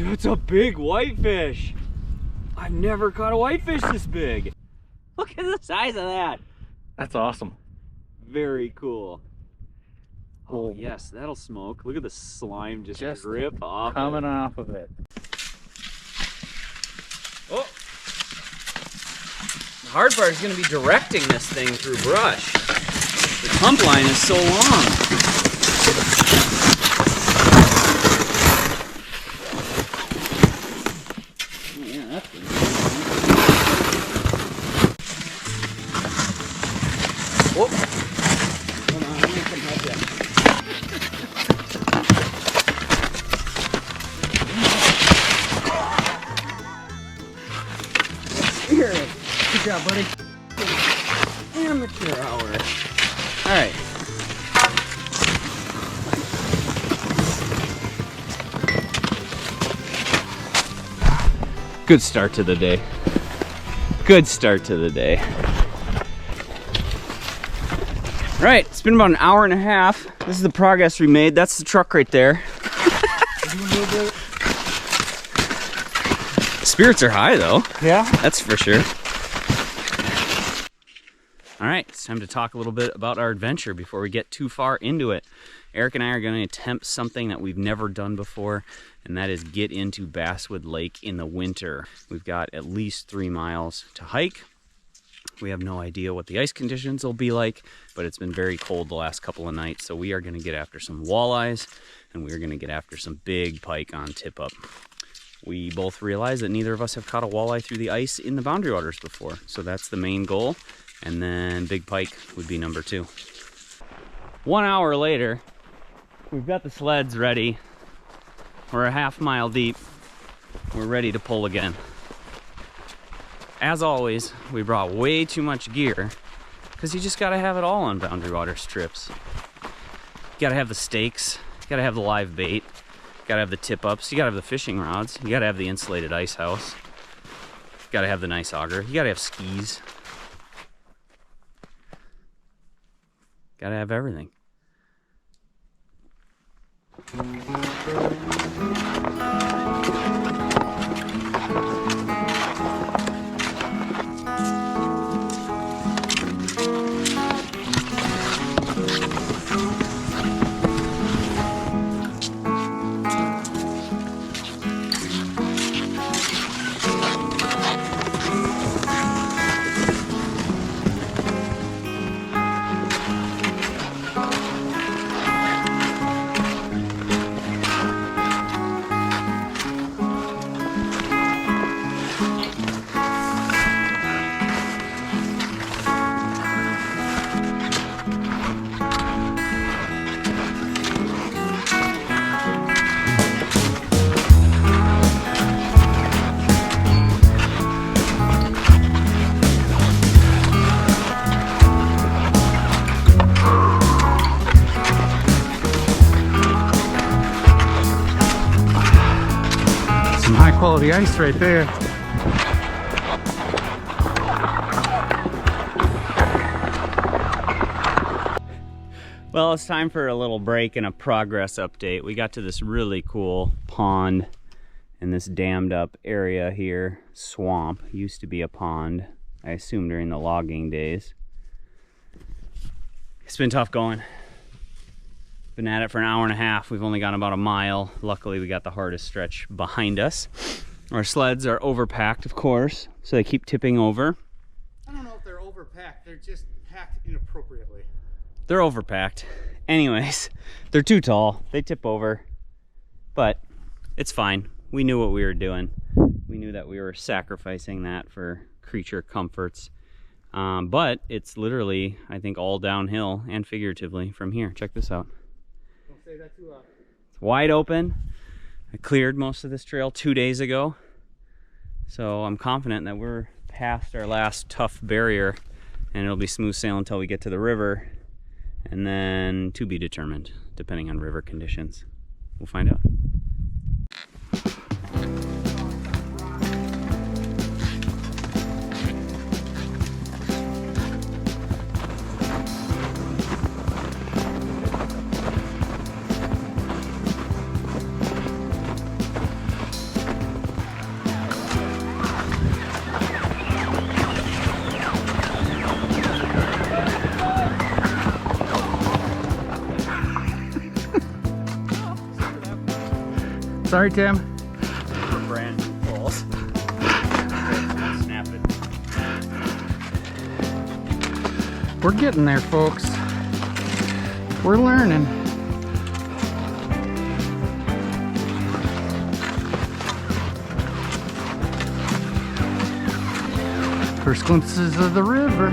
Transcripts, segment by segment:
Dude, it's a big whitefish. I've never caught a whitefish this big. Look at the size of that. That's awesome. Very cool. Oh yes, that'll smoke. Look at the slime just drip off. Coming off of it. Oh! The hard part is going to be directing this thing through brush. The pump line is so long. Oh, yeah, that's good. Whoa! Hold on, I'm going to come help you. Here. Good job, buddy. Amateur hour. All right. Good start to the day. Good start to the day. All right, it's been about an hour and a half. This is the progress we made. That's the truck right there. Spirits are high though. Yeah? That's for sure. All right, it's time to talk a little bit about our adventure before we get too far into it. Eric and I are going to attempt something that we've never done before, and that is get into Basswood Lake in the winter. We've got at least 3 miles to hike. We have no idea what the ice conditions will be like, but it's been very cold the last couple of nights, so we are going to get after some walleyes, and we're going to get after some big pike on tip-up. We both realize that neither of us have caught a walleye through the ice in the boundary waters before, so that's the main goal. And then big pike would be number 2. 1 hour later, we've got the sleds ready. We're a half mile deep. We're ready to pull again. As always, we brought way too much gear because you just gotta have it all on boundary waters trips. You gotta have the stakes, you gotta have the live bait, you gotta have the tip ups, you gotta have the fishing rods, you gotta have the insulated ice house, you gotta have the nice auger, you gotta have skis. Gotta have everything. High quality ice right there. Well, it's time for a little break and a progress update. We got to this really cool pond in this dammed up area here. Swamp. Used to be a pond, I assume during the logging days. It's been tough going. Been at it for an hour and a half. We've only gone about a mile. Luckily, we got the hardest stretch behind us. Our sleds are overpacked, of course, so they keep tipping over. I don't know if they're overpacked. They're just packed inappropriately. They're overpacked. Anyways, they're too tall. They tip over, but it's fine. We knew what we were doing. We knew that we were sacrificing that for creature comforts. But it's literally, I think, all downhill and figuratively from here. Check this out. Don't say that too loud. It's wide open. I cleared most of this trail 2 days ago, so I'm confident that we're past our last tough barrier and it'll be smooth sailing until we get to the river, and then to be determined depending on river conditions. We'll find out. Sorry, Tim. For brand new poles. Snap it. We're getting there, folks. We're learning. First glimpses of the river.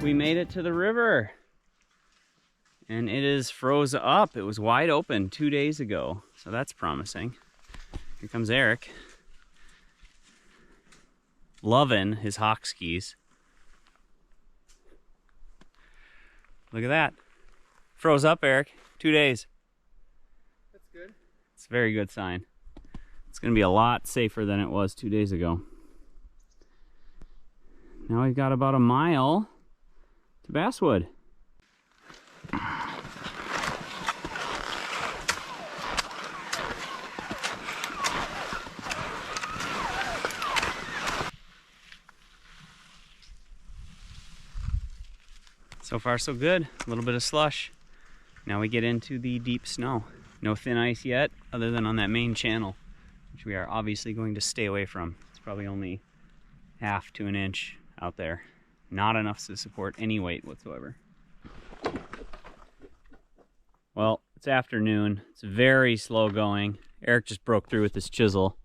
We made it to the river. And it is froze up. It was wide open 2 days ago. So that's promising. Here comes Eric. Loving his hawk skis. Look at that. Froze up, Eric. 2 days. That's good. It's a very good sign. It's going to be a lot safer than it was 2 days ago. Now we've got about a mile to Basswood. So far so good. A little bit of slush. Now we get into the deep snow. No thin ice yet, other than on that main channel, which we are obviously going to stay away from. It's probably only half to an inch out there. Not enough to support any weight whatsoever. Well, it's afternoon. It's very slow going. Eric just broke through with his chisel.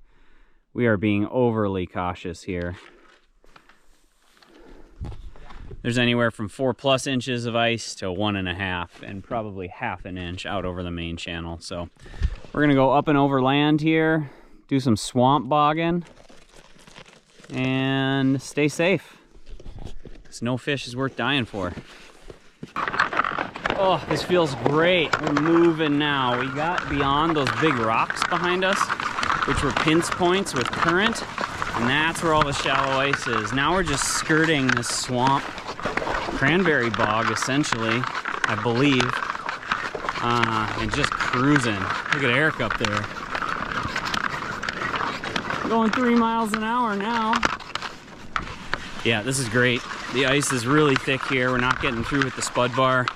We are being overly cautious here. There's anywhere from 4+ inches of ice to 1.5, and probably half an inch out over the main channel. So we're gonna go up and over land here, do some swamp bogging, and stay safe. Because no fish is worth dying for. Oh, this feels great. We're moving now. We got beyond those big rocks behind us, which were pinch points with current, and that's where all the shallow ice is. Now we're just skirting this swamp cranberry bog, essentially, I believe, and just cruising. Look at Eric up there. Going 3 miles an hour now. Yeah, this is great. The ice is really thick here. We're not getting through with the spud bar.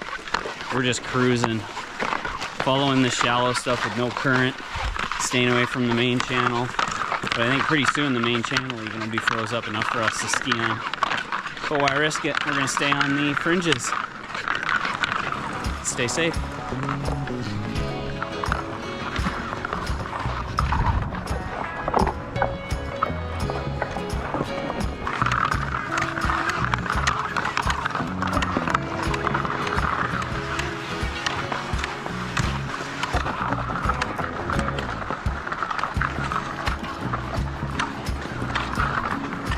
We're just cruising, following the shallow stuff with no current, staying away from the main channel. But I think pretty soon the main channel is going to be froze up enough for us to ski on. But why risk it? We're going to stay on the fringes. Stay safe.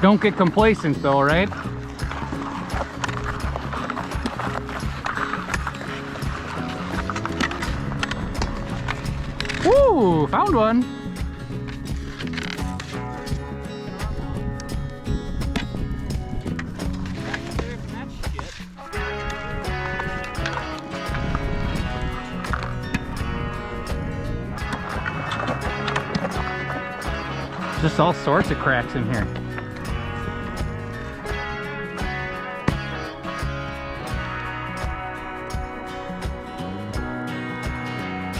Don't get complacent though, right? Woo! Found one! Just all sorts of cracks in here.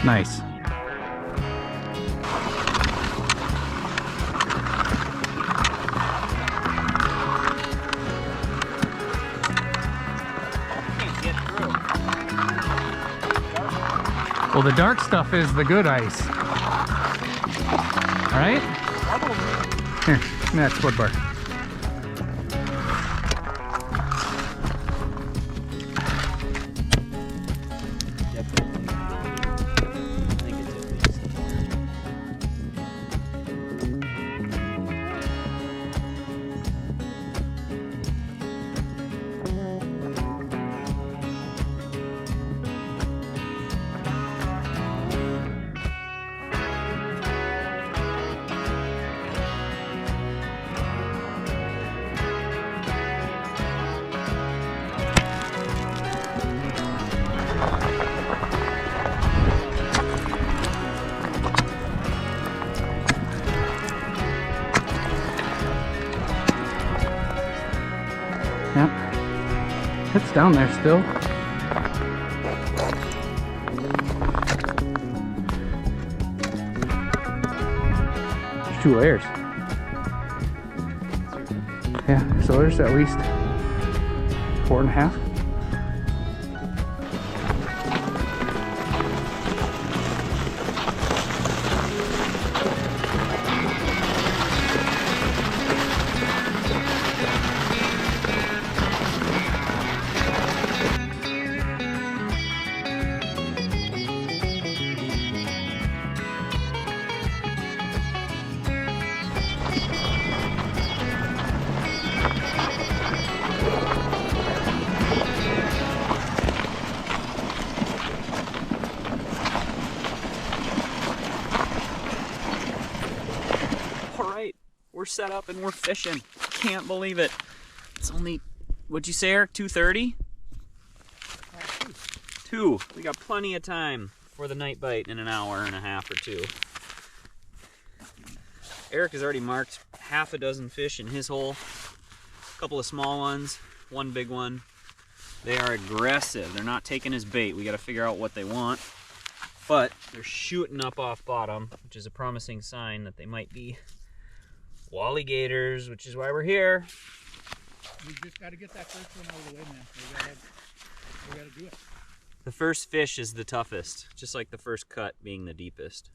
Nice. Well, the dark stuff is the good ice. All right? Here, give me that split bar. It's down there still. There's 2 layers. Yeah, so there's at least 4.5. We're set up and we're fishing. Can't believe it. It's only, what'd you say, Eric? 2:30? 2. We got plenty of time for the night bite in an hour and a half or 2. Eric has already marked half a dozen fish in his hole. A couple of small ones, 1 big one. They are aggressive. They're not taking his bait. We got to figure out what they want. But they're shooting up off bottom, which is a promising sign that they might be walleye gators, which is why we're here. We just got to get that first one out of the way, man. We got to do it. The first fish is the toughest, just like the first cut being the deepest.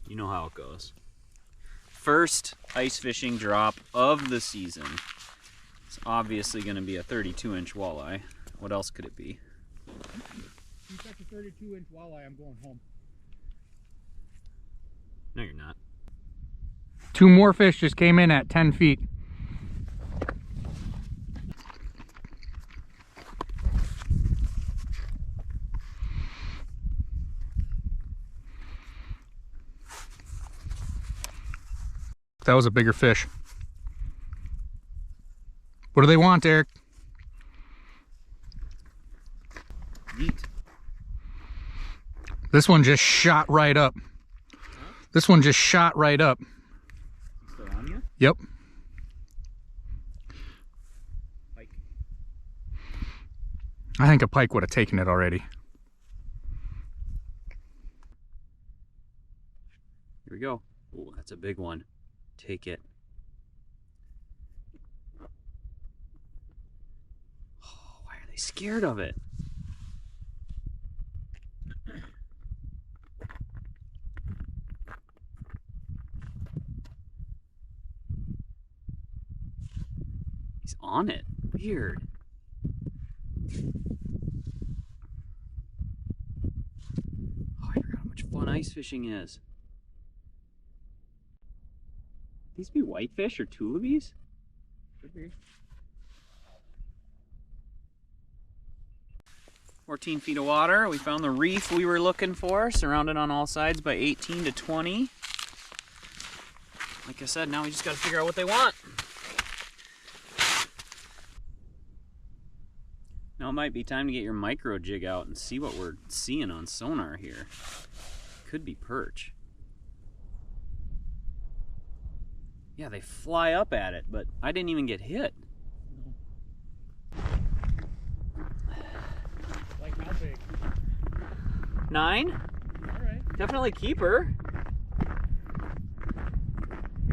You know how it goes. First ice fishing drop of the season. It's obviously going to be a 32-inch walleye. What else could it be? You catch a 32-inch walleye, I'm going home. No, you're not. 2 more fish just came in at 10 feet. That was a bigger fish. What do they want, Eric? Eat. This one just shot right up. This one just shot right up. Still on you? Yep. Pike. I think a pike would have taken it already. Here we go. Oh, that's a big one. Take it. Oh, why are they scared of it? He's on it. Weird. Oh, I forgot how much fun ice fishing is. These be whitefish or tulipies? Could be. 14 feet of water. We found the reef we were looking for, surrounded on all sides by 18 to 20. Like I said, now we just got to figure out what they want. Now it might be time to get your micro jig out and see what we're seeing on sonar here. Could be perch. Yeah, they fly up at it, but I didn't even get hit. Like how big? 9? Alright. Definitely keeper.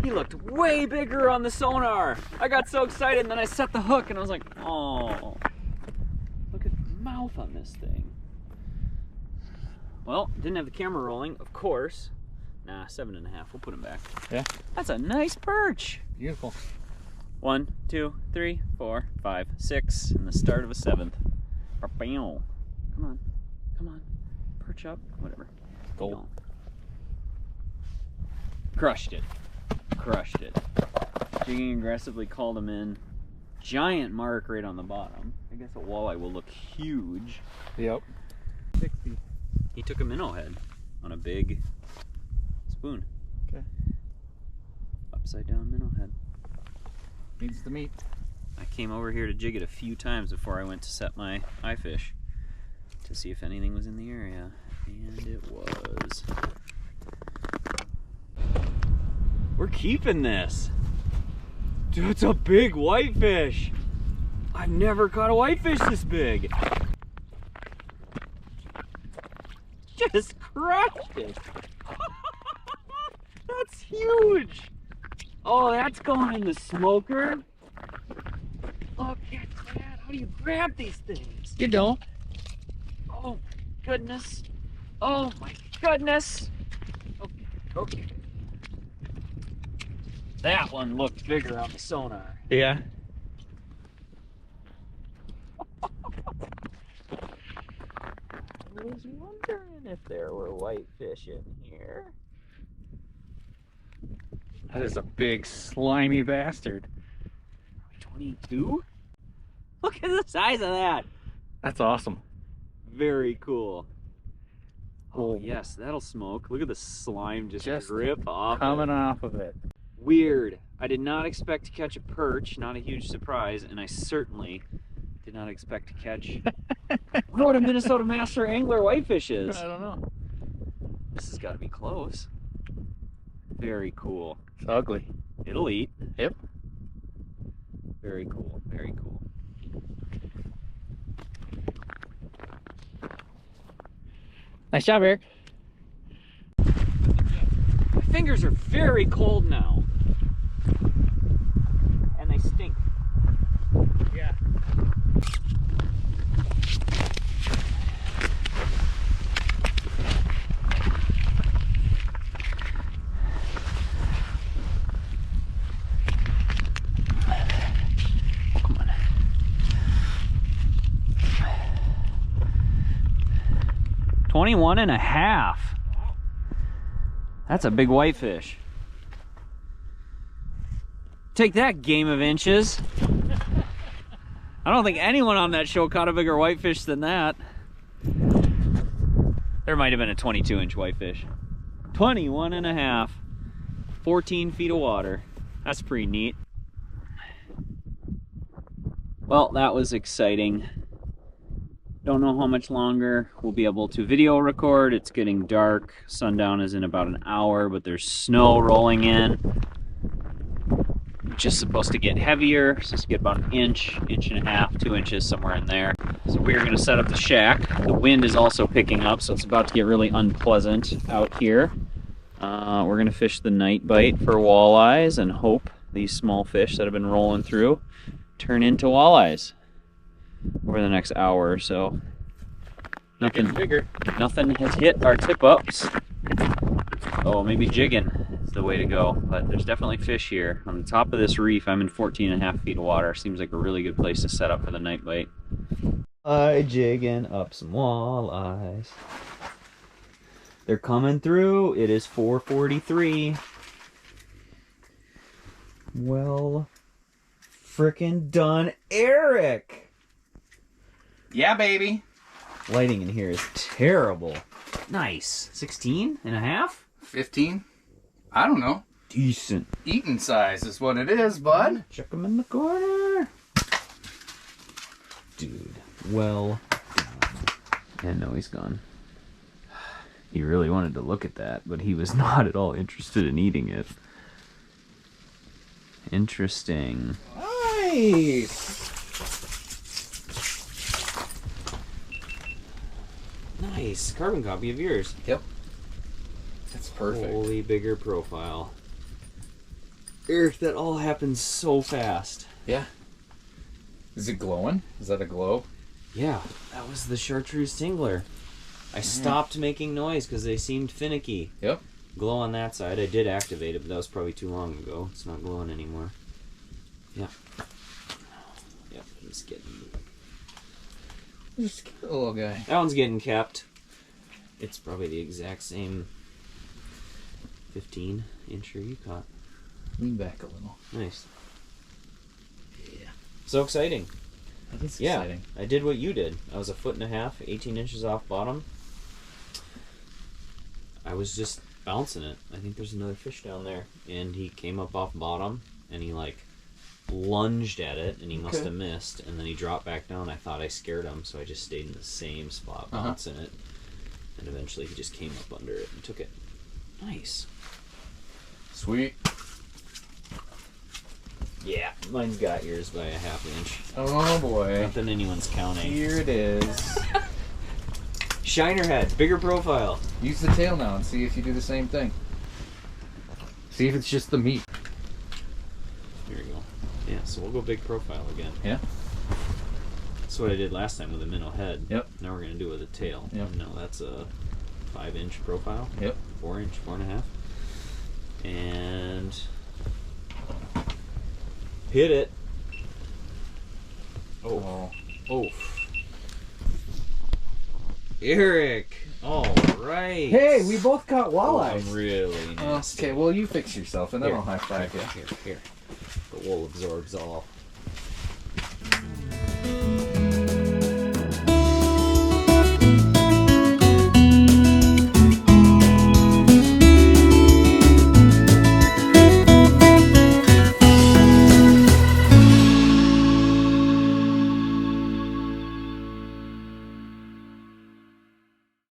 He looked way bigger on the sonar. I got so excited and then I set the hook and I was like, oh. Look at the mouth on this thing. Well, didn't have the camera rolling, of course. Nah, 7.5. We'll put him back. Yeah. That's a nice perch. Beautiful. 1, 2, 3, 4, 5, 6, and the start of a 7th. Come on, come on, perch up, whatever. Go. Crushed it. Crushed it. Jigging aggressively, called him in. Giant mark right on the bottom. I guess a walleye will look huge. Yep. 60. He took a minnow head on a big spoon. Okay. Upside down minnow head. Needs the meat. I came over here to jig it a few times before I went to set my eye fish to see if anything was in the area, and it was. We're keeping this. Dude, it's a big whitefish. I've never caught a whitefish this big. Just crushed it. That's huge. Oh, that's going in the smoker. Look at that. How do you grab these things? You don't. Oh my goodness. Oh my goodness. Okay, okay. That one looked bigger on the sonar. Yeah. I was wondering if there were whitefish in here. That is a big slimy bastard. 22? Look at the size of that. That's awesome. Very cool. Oh yes, that'll smoke. Look at the slime just drip off. Coming off of it. Weird. I did not expect to catch a perch, not a huge surprise, and I certainly did not expect to catch what a Minnesota Master Angler whitefish is. I don't know. This has got to be close. Very cool. It's ugly. It'll eat. Yep. Very cool. Very cool. Nice job, Eric. My fingers are very cold now. And they stink. Yeah. Oh, come on. $21.5. That's a big whitefish. Take that, game of inches. I don't think anyone on that show caught a bigger whitefish than that. There might have been a 22-inch whitefish. 21.5. 14 feet of water. That's pretty neat. Well, that was exciting. Don't know how much longer we'll be able to video record. It's getting dark. Sundown is in about an hour, but there's snow rolling in. Just supposed to get heavier. Supposed to get about an inch, inch and a half, 2 inches, somewhere in there. So we're gonna set up the shack. The wind is also picking up, so it's about to get really unpleasant out here. We're gonna fish the night bite for walleyes and hope these small fish that have been rolling through turn into walleyes over the next hour or so. Nothing bigger. Nothing has hit our tip ups. Oh, maybe jigging is the way to go, but there's definitely fish here. On the top of this reef, I'm in 14.5 feet of water. Seems like a really good place to set up for the night bite. Jigging up some walleyes. They're coming through. It is 4:43. Well, frickin' done, Eric. Yeah, baby. Lighting in here is terrible. Nice. 16.5? 15? I don't know. Decent. Eating size is what it is, bud. Check him in the corner. Dude, well done. And no, he's gone. He really wanted to look at that, but he was not at all interested in eating it. Interesting. Nice. Nice. Carbon copy of yours. Yep. That's perfect. Holy bigger profile. Eric, that all happened so fast. Yeah. Is it glowing? Is that a glow? Yeah, that was the chartreuse tingler. I stopped making noise because they seemed finicky. Yep. Glow on that side. I did activate it, but that was probably too long ago. It's not glowing anymore. Yeah. Yep, he's getting... Just a little guy. That one's getting kept. It's probably the exact same 15-incher you caught. Lean back a little. Nice. Yeah. So exciting. That is Yeah, exciting. I did what you did. I was 1.5 feet, 18 inches off bottom. I was just bouncing it. I think there's another fish down there. And he came up off bottom, and he like lunged at it, and he must have missed. And then he dropped back down. I thought I scared him, so I just stayed in the same spot, bouncing it. And eventually he just came up under it and took it. Nice. Sweet. Yeah, mine's got yours by a ½ inch. Oh boy. Not that anyone's counting. Here it is. Shiner head, bigger profile. Use the tail now and see if you do the same thing. See if it's just the meat. Here we go. Yeah, so we'll go big profile again. Yeah. That's what I did last time with a minnow head. Yep. Now we're gonna do it with a tail. Yep. No, that's a 5-inch profile. Yep. 4-inch, 4.5. And hit it. Oh. Oh. Eric. All right. Hey, we both caught walleyes. I'm really nasty. Okay, well you fix yourself and then Here. I'll high five you. Here. The wool absorbs all.